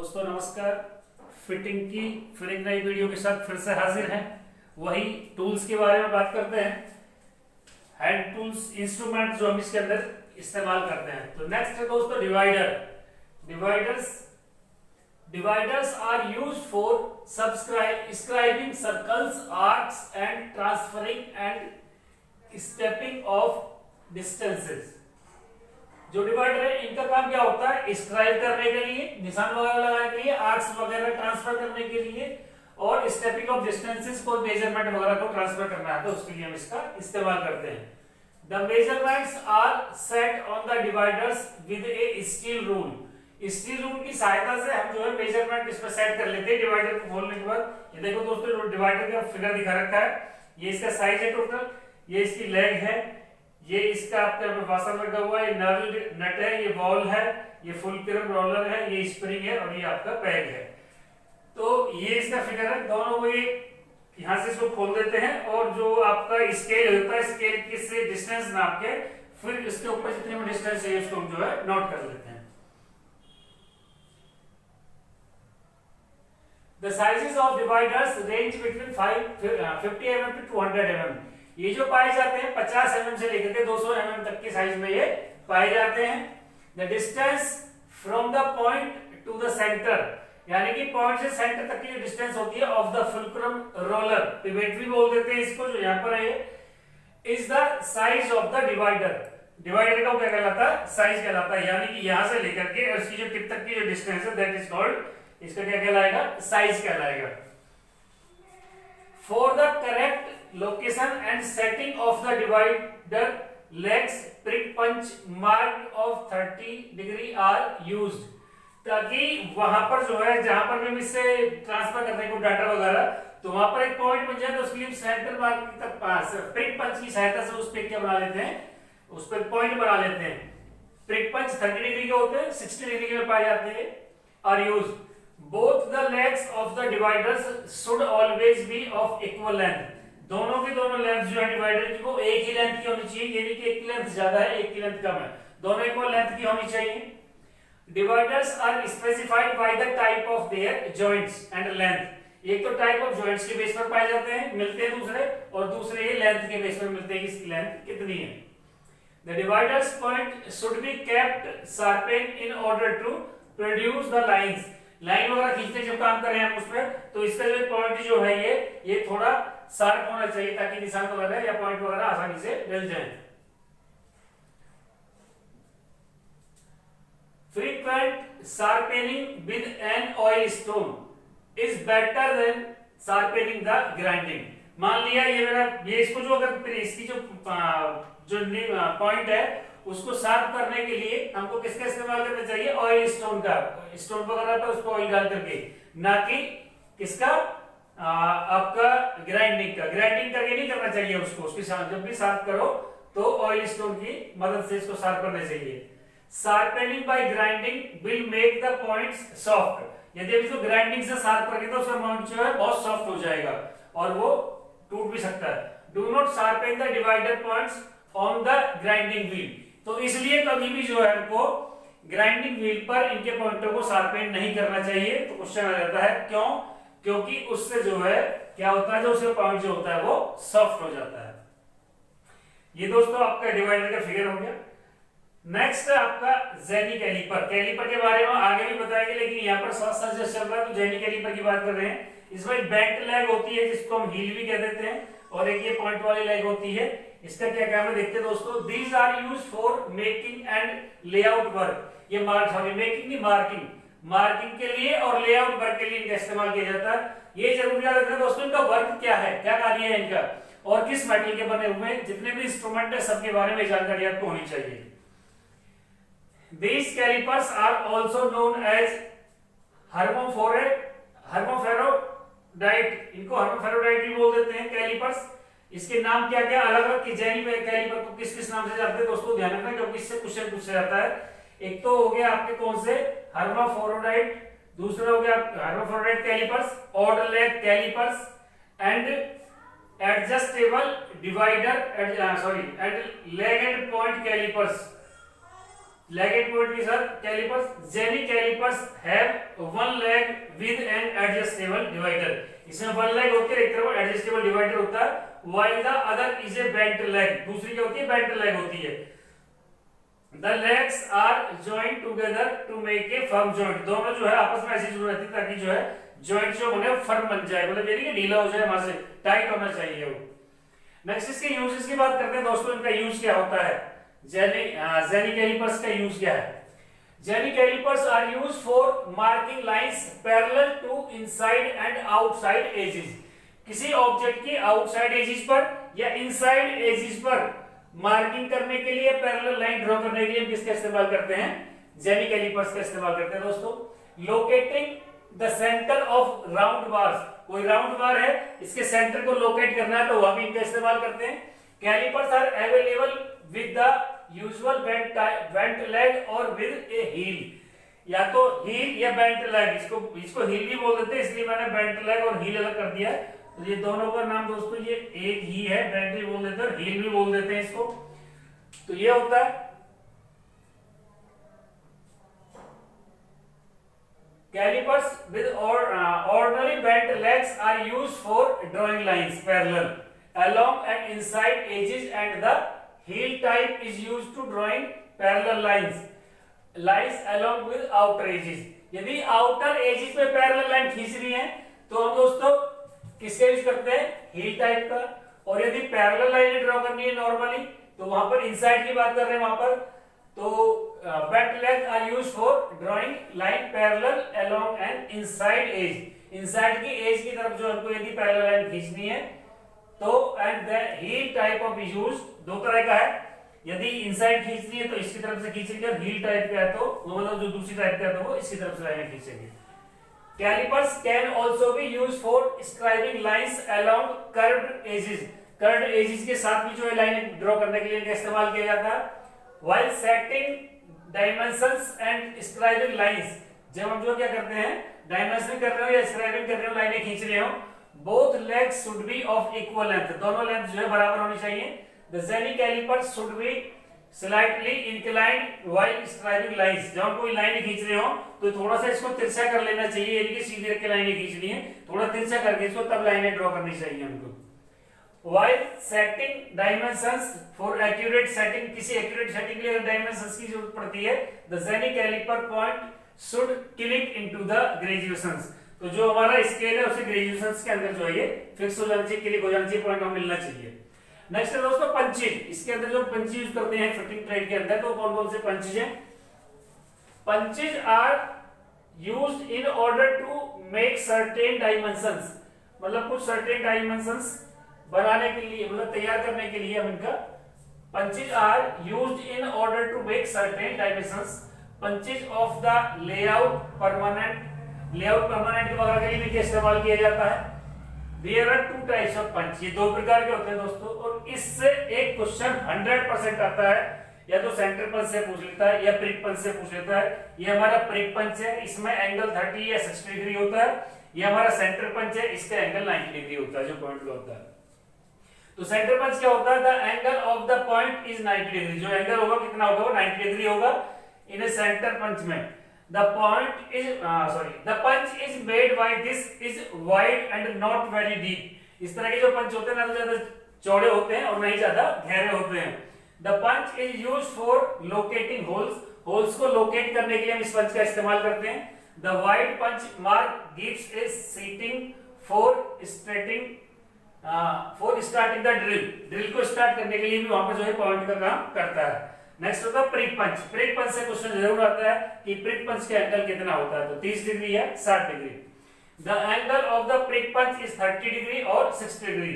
दोस्तों नमस्कार। फिटिंग की फिर एक नई वीडियो के साथ फिर से हाजिर हैं। वही टूल्स के बारे में बात करते हैं, हैंड टूल्स, इंस्ट्रूमेंट जो हम इसके अंदर इस्तेमाल करते हैं। तो नेक्स्ट है दोस्तों dividers are used for scribing circles, arcs and transferring and stepping off distances. जो डिवाइडर है इनका काम क्या होता है? स्क्राइब करने के लिए, निशान वगैरह लगाने के लिए, आर्क्स वगैरह ट्रांसफर करने के लिए, और स्टेपिंग ऑफ डिस्टेंसेस को मेजरमेंट वगैरह को ट्रांसफर करना है तो उसके लिए हम इसका इस्तेमाल करते हैं। The measurements are set on the dividers with a steel rule. Steel rule की सहायता से हम जो है मेजरमेंट इसमें सेट कर लेते हैं डिवाइडर को खोलने के बाद। ये देखो दोस्तों, डिवाइडर का फिगर दिखा रखा है, ये इसका साइज है टोटल, ये इसकी लेग है, ये इसका आपके वाशर लगा हुआ है, ये नट है, ये बॉल है, ये फुलक्रम रोलर है, ये स्प्रिंग है और ये आपका पैग है। तो ये इसका फिगर है। दोनों को ये यहां से इसको खोल देते हैं और जो आपका स्केल होता है, स्केल से डिस्टेंस नाप के फिर इसके ऊपर जितने भी डिस्टेंस है उसको हम जो है नोट कर लेते हैं। The sizes of dividers range between 50 mm to 200 mm। ये जो पाए जाते हैं 50 mm से लेकर के 200 mm तक के साइज में ये पाए जाते हैं। The distance from the point to the center, यानी कि पॉइंट से सेंटर तक की जो डिस्टेंस होती है of the fulcrum roller, pivot भी बोल देते हैं इसको, जो यहाँ पर है, is the size of the divider. Divider का क्या कहलाता है? साइज कहलाता है। यानी कि यहां से लेकर के इसकी जो टिप तक की जो डिस्टेंस है दैट इज कॉल्ड, इसका क्या कहलाएगा? साइज कहलाएगा। For the correct location and setting of the divider legs prick punch mark of 30 degree are used. ताकि वहां पर जो है, जहां पर भी इससे ट्रांसफर करने को डाटा वगैरह, तो वहां पर एक पॉइंट बन जाए तो उसके लिए सेंटर मार्क तक पास प्रिक पंच की सहायता से उस पे क्या बना लेते हैं? उस पर पॉइंट बना लेते हैं। प्रिक पंच 30 डिग्री के होते हैं, 60 डिग्री के पाए जाते हैं। Are use both the legs of the dividers should always be of equal length. दोनों की दोनों लेंथ जो है डिवाइडर की वो एक ही लेंथ की होनी चाहिए। ये नहीं कि एक की लेंथ ज्यादा है एक की लेंथ कम है, दोनों इक्वल लेंथ की होनी चाहिए। Dividers are specified by the type of their joints and length. एक तो टाइप ऑफ जॉइंट्स के बेस पर पाए जाते हैं, मिलते हैं दूसरे, और दूसरे ये लेंथ के बेस पर मिलते हैं कि इसकी लेंथ कितनी है। The divider's point should be kept sharpened in order to produce the lines। Line वगैरह खींचते जब काम कर रहे हैं हम उस पर, तो इसका जो पॉइंट जो है ये थोड़ा शार्प होना चाहिए ताकि निशान वगैरह या पॉइंट वगैरह आसानी से मिल जाए। Frequent sharpening with an oil stone is better than sharpening the grinding। मान लिया ये इसको जो अगर इसकी जो पॉइंट है उसको शार्प करने के लिए हमको किसका इस्तेमाल करना चाहिए? ऑयल स्टोन का। स्टोन वगैरह पर उसको ऑयल डाल करके, ना कि किसका? आपका ग्राइंडिंग का। ग्राइंडिंग करके नहीं करना चाहिए उसको। उसकी जब भी शार्प करो तो ऑयल स्टोन की मदद से इसको शार्प करना चाहिए। Sharpening by grinding will make the points soft. यदि इसको ग्राइंडिंग से शार्प करके तो उसका पॉइंट जो है बहुत सॉफ्ट हो जाएगा और वो टूट भी सकता है। Do not sharpen the divider points on the grinding wheel. तो इसलिए कभी भी जो है हमको ग्राइंडिंग व्हील पर इनके पॉइंटों को शार्पन नहीं करना चाहिए। तो क्वेश्चन आ जाता है क्यों? क्योंकि उससे जो है क्या होता है, जो उसका पॉइंट जो होता है वो सॉफ्ट हो जाता है। ये दोस्तों आपका डिवाइडर का फिगर हो गया। नेक्स्ट आपका जेनी कैलिपर। कैलिपर के बारे में आगे भी बताएंगे, लेकिन यहाँ पर साथ साथ जो चल रहा है तो जेनी कैलिपर की बात कर रहे हैं। इसमें बेंट लेग होती है जिसको हम हील भी कह देते हैं, और एक ये पॉइंट वाली लेग होती है। इसका क्या काम है देखते हैं दोस्तों। These are use for making and layout work. ये मेकिंग नहीं, मार्किंग के लिए और लेआउट वर्क के लिए इनका इस्तेमाल किया जाता है। ये जरूरी याद रखना दोस्तों, इनका वर्क क्या है, क्या कार्य है इनका, और किस मेटल के बने हुए हैं। जितने भी इंस्ट्रूमेंट है सबके बारे में जानकारी आपको होनी चाहिए। These calipers are also known as hermaphrodite। इनको hermaphrodite भी बोल देते हैं कैलिपर्स। इसके नाम क्या क्या अलग अलग कि जेनी कैलिपर को किस किस नाम से जानते हैं दोस्तों, ध्यान रखना क्योंकि इससे क्वेश्चन पूछा जाता है। एक तो हो गया आपके कौन से? hermaphrodite, दूसरा हो गया hermaphrodite callipers, odd leg callipers and adjustable divider odd leg and point callipers. Legged poetry sir, calipers. Jenny calipers have one leg with an adjustable divider. इसमें one leg होती है, एक तरफ adjustable divider होता है, while the other is a bent leg. दूसरी क्या होती है? bent leg होती है. The legs are joined together to make a firm joint. दोनों जो है आपस में ऐसी जुड़ रहती है ताकि जो है joint जो बने फर्म बन जाए, मतलब ये नहीं कि ढीला हो जाए, वहां से टाइट होना चाहिए वो. नेक्स्ट इसके यूजेस की बात करते हैं दोस्तों. इनका यूज क्या होता है? जेनी कैलिपर्स का यूज क्या है? Jenny callipers are used for marking lines parallel to inside and outside edges. किसी ऑब्जेक्ट की आउटसाइड एजेस पर या इनसाइड एजेस पर मार्किंग करने के लिए, पैरेलल लाइन ड्रॉ करने के लिए किसका इस्तेमाल करते हैं? जेनी कैलिपर्स का इस्तेमाल करते हैं दोस्तों. Locating the centre of round bars. कोई राउंड बार है, इसके सेंटर को लोकेट करना है तो वहां भी इनका इस्तेमाल करते हैं. Callipers are available with the usual bent leg और विद ए हील. या तो हील या बेंट लेग. इसको हील भी बोल देते हैं, इसलिए मैंने बेंट लेग और हील अलग कर दिया है. तो ये दोनों का नाम दोस्तों ये एक ही है. बेंट भी बोल देते हैं और हील भी बोल देते हैं इसको. तो ये होता है calipers with ordinary bent legs are used for drawing lines parallel along and inside edges, and the heel type is used to drawing parallel lines along with outer edges. यदि outer edges पे parallel line खींचनी है तो हम दोस्तों किसका use करते हैं? heel type का. और यदि parallel line ड्रॉ करनी है नॉर्मली तो वहां पर inside की बात कर रहे हैं वहां पर, तो bent legs are used for drawing line parallel along and inside edge. inside की edge की तरफ जो हमको यदि parallel line खींचनी है तो and the heel type of use दो तरह का है. यदि inside खींचनी है तो इसकी तरफ से खींचेंगे, और heel type का है तो मतलब जो दूसरी टाइप का है तो वो इसकी तरफ से लाइनें खींचेंगे. Calipers can also be used for scribing lines along curved edges. curved edges के साथ भी जो है लाइनें ड्रॉ करने के लिए इनका इस्तेमाल किया जाता है. While setting dimensions and scribing lines, जब हम जो क्या करते हैं डायमेंशन कर रहे हो या स्क्राइबिंग कर रहे हो, लाइनें खींच रहे हो, both legs should be of equal length. दोनों लेंथ जो है बराबर होनी चाहिए. The Jenny calipers should be slightly inclined while scribing lines. जब हम कोई लाइनें खींच रहे हो तो थोड़ा सा इसको तिरछा कर लेना चाहिए, यानी कि सीधे रख के लाइनें खींचनी है, थोड़ा तिरछा करके इसको तब लाइनें ड्रॉ करनी चाहिए हमको. While setting dimensions for accurate setting, किसी accurate setting के लिए dimensions की जरूरत पड़ती है, the Jenny caliper point should click into the graduations. तो जो हमारा स्केल है उसे graduations के अंदर जो है ये फिक्स हो जाना चाहिए, क्लिक हो जाना चाहिए, पॉइंट हमें मिलना चाहिए. नेक्स्ट है दोस्तों पंचेज. इसके अंदर जो पंचेज यूज करते हैं फिटिंग थ्रेड के अंदर, तो कौन कौन से पंचेज हैं? Punches are used in order to make certain dimensions. मतलब कुछ सर्टेन डायमेंशंस बनाने के लिए, मतलब तैयार करने के लिए हम इनका punches are used in order to make certain dimensions. Punches of the layout permanent वगैरह के लिए भी इस्तेमाल किया जाता है. There are two types of punch. ये दो प्रकार के होते हैं दोस्तों, और इससे एक क्वेश्चन 100% आता है. या तो सेंटर पंच से पूछ लेता है या प्रिक पंच से पूछ लेता है. ये हमारा प्रिक पंच है, इसमें एंगल 30 या 60 डिग्री होता है. ये हमारा सेंटर पंच है, इसका एंगल 90 डिग्री होता है, जो पॉइंट का होता है. तो सेंटर पंच क्या होता है? The angle of the point is 90 degree. जो एंगल होगा कितना होगा? वो 90 डिग्री होगा इन ए सेंटर पंच में. The punch is made by this is wide and not very deep. इस तरह के जो पंच होते हैं ना तो ज्यादा चौड़े होते हैं और नहीं ज्यादा गहरे होते हैं. The punch is used for locating holes को लोकेट करने के लिए हम इस पंच का इस्तेमाल करते हैं. The wide punch mark gives a seating for starting the drill को स्टार्ट करने के लिए भी वहां पर जो है पॉइंट का काम करता है. नेक्स्ट होता है प्रिक पंच. प्रिक पंच से क्वेश्चन जरूर आता है कि प्रिक पंच का एंगल कितना होता है, तो 30 डिग्री या 60 degree. The angle of the prick punch is 30 degree और 60 डिग्री.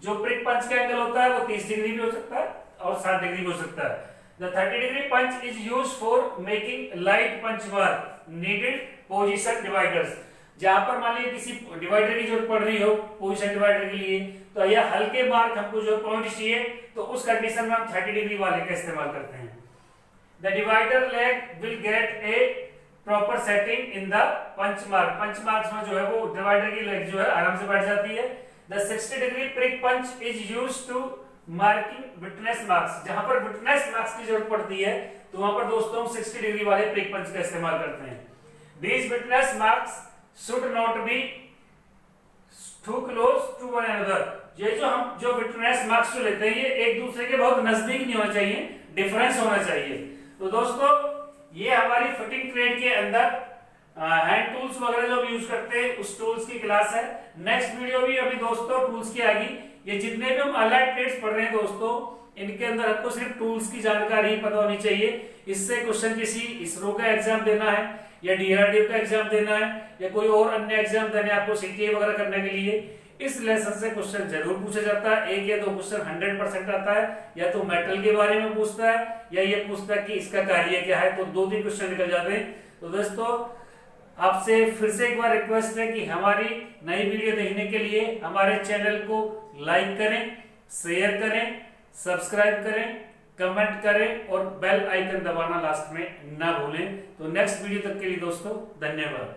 जो प्रिक पंच का एंगल होता है वो 30 डिग्री भी हो सकता है और 60 डिग्री भी हो सकता है. The 30 degree punch is used for making light punch mark needed position dividers. जहां पर मान लीजिए किसी डिवाइडर की जरूरत पड़ रही हो पोजीशन डिवाइडर के लिए, तो यह हल्के मार्क हमको जो पॉइंट चाहिए तो उस कंडीशन में हम 30 डिग्री वाले का इस्तेमाल करते हैं. The divider leg will get a proper setting in the punch mark. Punch marks में जो है वो डिवाइडर की लेग जो है आराम से बैठ जाती है. The 60 degree prick punch is used to marking witness marks, जहां पर विटनेस मार्क्स की जरूरत पड़ती है तो वहां पर दोस्तों हम 60 डिग्री वाले प्रिक पंच का इस्तेमाल करते हैं। These witness marks should not be too close to one another। ये जो विटनेस मार्क्स जो लेते हैं ये एक दूसरे के बहुत नजदीक नहीं होना चाहिए, डिफरेंस होना चाहिए। तो दोस्तों ये हमारी फिटिंग ट्रेड के अंदर हैंड टूल्स वगैरह जो हम यूज करते हैं उस टूल्स की क्लास है। नेक्स्ट वीडियो भी अभी दोस्तों टूल्स की आएगी। ये जितने भी हम अलाइड ट्रेड्स पढ़ रहे हैं दोस्तों, इनके अंदर आपको सिर्फ टूल्स की जानकारी पता होनी चाहिए। इससे क्वेश्चन किसी इसरो का एग्जाम देना है या डीआरडीओ का एग्जाम देना है या कोई और अन्य एग्जाम देने आपको सीटीए वगैरह करने के लिए, इस लेसन से क्वेश्चन जरूर पूछा जाता है। एक या दो क्वेश्चन 100% आता है, या तो मेटल के बारे में पूछता है या ये पूछता है कि इसका कार्य क्या है, तो 2-3 क्वेश्चन निकल जाते हैं। तो दोस्तों आपसे फिर से एक बार रिक्वेस्ट है कि हमारी नई वीडियो देखने के लिए हमारे चैनल को लाइक करें, शेयर करें, सब्सक्राइब करें, कमेंट करें और बेल आइकन दबाना लास्ट में ना भूलें। तो नेक्स्ट वीडियो तक के लिए दोस्तों धन्यवाद।